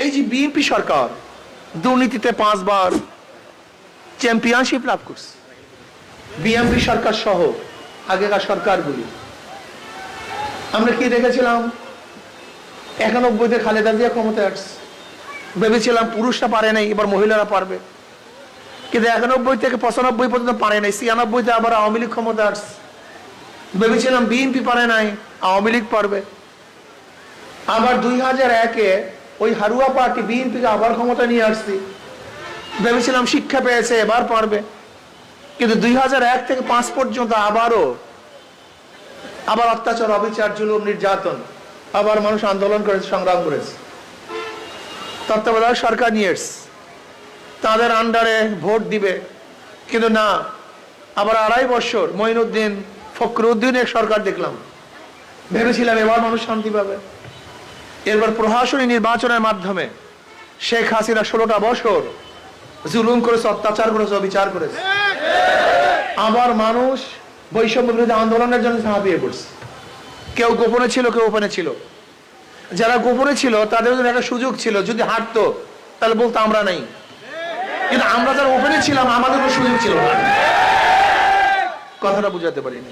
এই যে বিএনপি সরকার দুর্নীতিতে 5 বার চ্যাম্পিয়নশিপ লাভ করছে, বিএনপি সরকার সহ আগেকার সরকারগুলি। আমরা কি দেখেছিলাম, 91-তে খালেদা জিয়া ক্ষমতায় আসছে, ভেবেছিলাম পুরুষরা পারে নাই, এবার মহিলারা পারবে। কিন্তু 91 থেকে 95 পর্যন্ত পারে নাই, 96-তে আবার আওয়ামী লীগ ক্ষমতা আসছে। ভেবেছিলাম বিএনপি পারে নাই, আওয়ামী লীগ পারবে। আবার 2001-এ ওই হারুয়া পার্টি বিএনপিকে আবার ক্ষমতা নিয়ে আসছি, ভেবেছিলাম শিক্ষা পেয়েছে এবার পারবে। কিন্তু 2001 থেকে 5 পর্যন্ত আবার অত্যাচার, অবিচার, জুলুম, নির্যাতন, আবার মানুষ আন্দোলন করেছে, সংগ্রাম করেছে। তত্ত্বাবধায়ক সরকার নিয়ে এসছে, তাদের আন্ডারে ভোট দিবে। কিন্তু না, আবার 2.5 বছর মঈনুদ্দিন ফখরুদ্দিনের সরকার দেখলাম, ভেবেছিলাম এবার মানুষ শান্তি পাবে। এরপর প্রশাসনী নির্বাচনের মাধ্যমে শেখ হাসিনা 16টা বছর জুলুম করেছে, অত্যাচার করেছে, অবিচার করেছে। আবার মানুষ বৈষম্য বিরোধী আন্দোলনের জন্য ঝাঁপিয়ে পড়ছে। কেউ গোপনে ছিল, কেউ ওপেনে ছিল। যারা গোপনে ছিল তাদের জন্য একটা সুযোগ ছিল, যদি হারতো তাহলে বলতো আমরা নাই। কিন্তু আমরা যারা ওপেনে ছিলাম আমাদের কোনো সুযোগ ছিল না। কথাটা বুঝাতে পারিনি।